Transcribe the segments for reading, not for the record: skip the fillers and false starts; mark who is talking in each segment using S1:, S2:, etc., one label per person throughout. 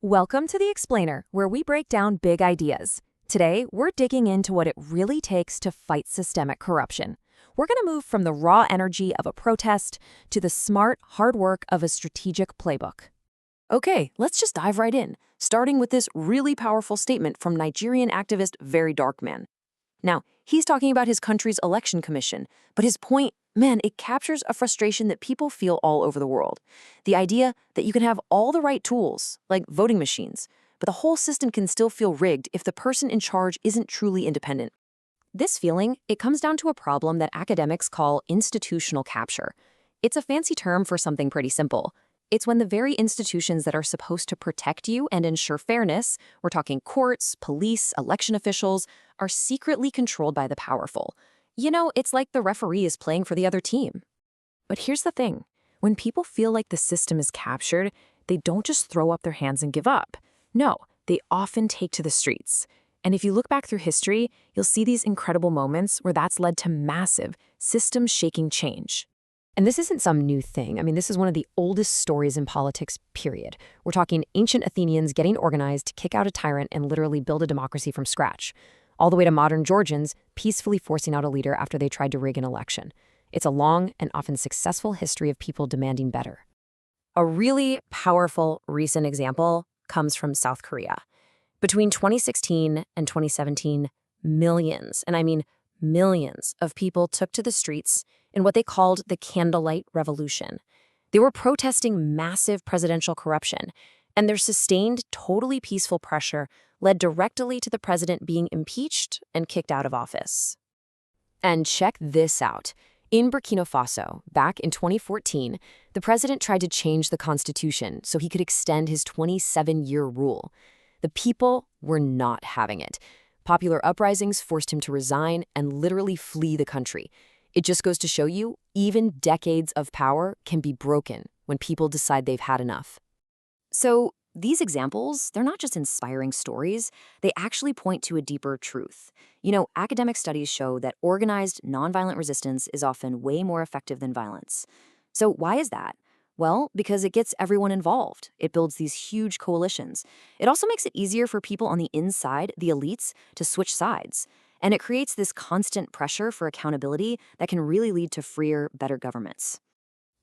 S1: Welcome to The Explainer, where we break down big ideas. Today, we're digging into what it really takes to fight systemic corruption. We're going to move from the raw energy of a protest to the smart, hard work of a strategic playbook.
S2: Okay, let's just dive right in, starting with this really powerful statement from Nigerian activist Very Darkman. Now, he's talking about his country's election commission, but his point, man, it captures a frustration that people feel all over the world. The idea that you can have all the right tools, like voting machines, but the whole system can still feel rigged if the person in charge isn't truly independent.
S1: This feeling, it comes down to a problem that academics call institutional capture. It's a fancy term for something pretty simple. It's when the very institutions that are supposed to protect you and ensure fairness, we're talking courts, police, election officials, are secretly controlled by the powerful. You know, it's like the referee is playing for the other team. But here's the thing. When people feel like the system is captured, they don't just throw up their hands and give up. No, they often take to the streets. And if you look back through history, you'll see these incredible moments where that's led to massive, system-shaking change. And this isn't some new thing. I mean, this is one of the oldest stories in politics, period. We're talking ancient Athenians getting organized to kick out a tyrant and literally build a democracy from scratch, all the way to modern Georgians peacefully forcing out a leader after they tried to rig an election. It's a long and often successful history of people demanding better. A really powerful recent example comes from South Korea. Between 2016 and 2017, millions, and I mean millions, of people took to the streets in what they called the Candlelight Revolution. They were protesting massive presidential corruption, and their sustained, totally peaceful pressure led directly to the president being impeached and kicked out of office. And check this out. In Burkina Faso, back in 2014, the president tried to change the constitution so he could extend his 27-year rule. The people were not having it. Popular uprisings forced him to resign and literally flee the country. It just goes to show you, even decades of power can be broken when people decide they've had enough. So these examples, they're not just inspiring stories, they actually point to a deeper truth. You know, academic studies show that organized, nonviolent resistance is often way more effective than violence. So why is that? Well, because it gets everyone involved. It builds these huge coalitions. It also makes it easier for people on the inside, the elites, to switch sides. And it creates this constant pressure for accountability that can really lead to freer, better governments.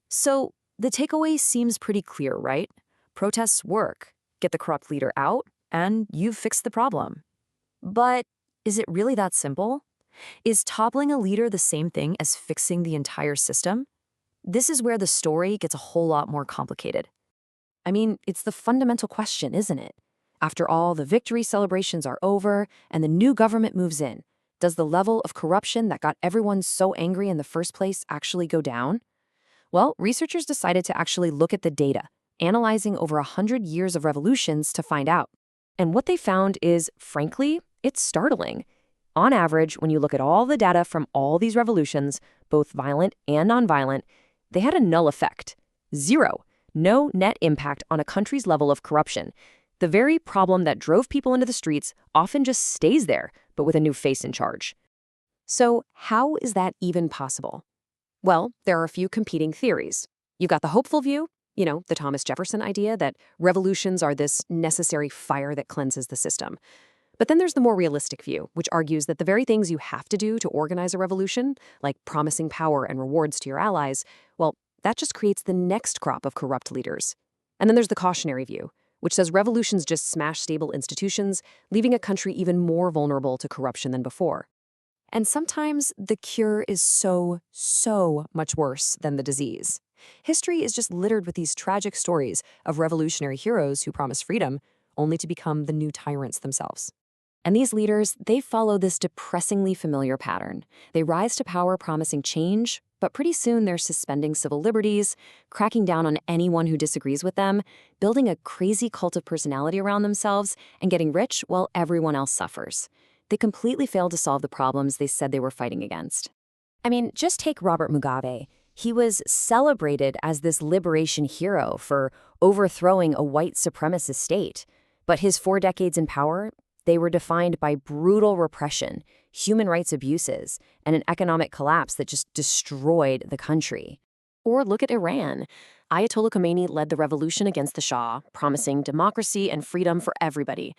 S1: So the takeaway seems pretty clear, right? Protests work. Get the corrupt leader out, and you've fixed the problem. But is it really that simple? Is toppling a leader the same thing as fixing the entire system? This is where the story gets a whole lot more complicated. I mean, it's the fundamental question, isn't it? After all, the victory celebrations are over and the new government moves in. Does the level of corruption that got everyone so angry in the first place actually go down? Well, researchers decided to actually look at the data, analyzing over 100 years of revolutions to find out. And what they found is, frankly, it's startling. On average, when you look at all the data from all these revolutions, both violent and nonviolent, they had a null effect. Zero. No net impact on a country's level of corruption. The very problem that drove people into the streets often just stays there, but with a new face in charge. So how is that even possible? Well, there are a few competing theories. You've got the hopeful view, you know, the Thomas Jefferson idea that revolutions are this necessary fire that cleanses the system. But then there's the more realistic view, which argues that the very things you have to do to organize a revolution, like promising power and rewards to your allies, well, that just creates the next crop of corrupt leaders. And then there's the cautionary view, which says revolutions just smash stable institutions, leaving a country even more vulnerable to corruption than before. And sometimes the cure is so much worse than the disease. History is just littered with these tragic stories of revolutionary heroes who promise freedom, only to become the new tyrants themselves. And these leaders, they follow this depressingly familiar pattern. They rise to power promising change, but pretty soon they're suspending civil liberties, cracking down on anyone who disagrees with them, building a crazy cult of personality around themselves, and getting rich while everyone else suffers. They completely fail to solve the problems they said they were fighting against. I mean, just take Robert Mugabe. He was celebrated as this liberation hero for overthrowing a white supremacist state. But his 4 decades in power, they were defined by brutal repression, human rights abuses, and an economic collapse that just destroyed the country.
S2: Or look at Iran. Ayatollah Khomeini led the revolution against the Shah, promising democracy and freedom for everybody.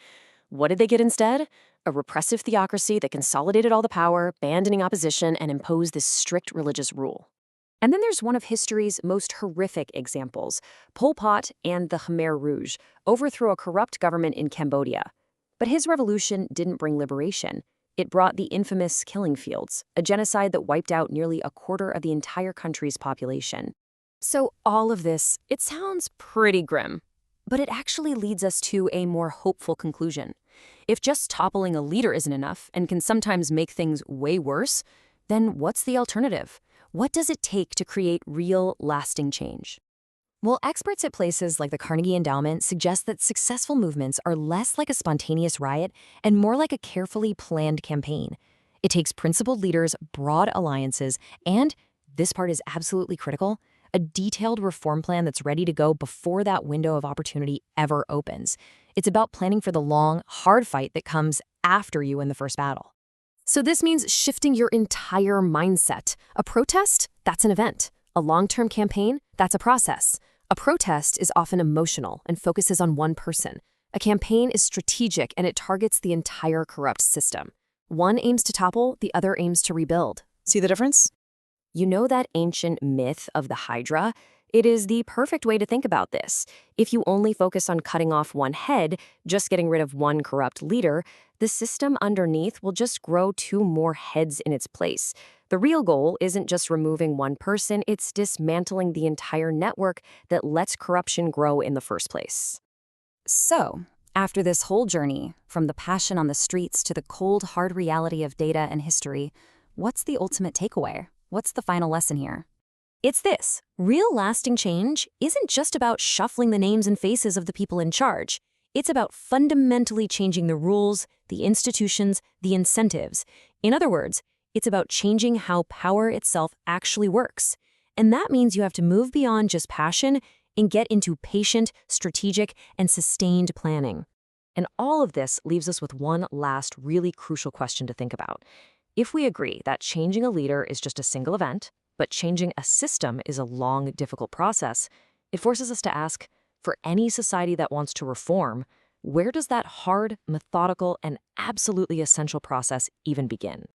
S2: What did they get instead? A repressive theocracy that consolidated all the power, banned any opposition, and imposed this strict religious rule.
S1: And then there's one of history's most horrific examples. Pol Pot and the Khmer Rouge overthrew a corrupt government in Cambodia. But his revolution didn't bring liberation. It brought the infamous killing fields, a genocide that wiped out nearly a quarter of the entire country's population. So all of this, it sounds pretty grim. But it actually leads us to a more hopeful conclusion. If just toppling a leader isn't enough and can sometimes make things way worse, then what's the alternative? What does it take to create real, lasting change? Well, experts at places like the Carnegie Endowment suggest that successful movements are less like a spontaneous riot and more like a carefully planned campaign. It takes principled leaders, broad alliances, and, this part is absolutely critical, a detailed reform plan that's ready to go before that window of opportunity ever opens. It's about planning for the long, hard fight that comes after you in the first battle. So this means shifting your entire mindset. A protest? That's an event. A long-term campaign? That's a process. A protest is often emotional and focuses on one person. A campaign is strategic and it targets the entire corrupt system. One aims to topple, the other aims to rebuild.
S2: See the difference?
S1: You know that ancient myth of the Hydra? It is the perfect way to think about this. If you only focus on cutting off one head, just getting rid of one corrupt leader, the system underneath will just grow two more heads in its place. The real goal isn't just removing one person, it's dismantling the entire network that lets corruption grow in the first place. So, after this whole journey, from the passion on the streets to the cold, hard reality of data and history, what's the ultimate takeaway? What's the final lesson here? It's this: real lasting change isn't just about shuffling the names and faces of the people in charge. It's about fundamentally changing the rules, the institutions, the incentives. In other words, it's about changing how power itself actually works. And that means you have to move beyond just passion and get into patient, strategic, and sustained planning. And all of this leaves us with one last really crucial question to think about. If we agree that changing a leader is just a single event, but changing a system is a long, difficult process, it forces us to ask, for any society that wants to reform, where does that hard, methodical, and absolutely essential process even begin?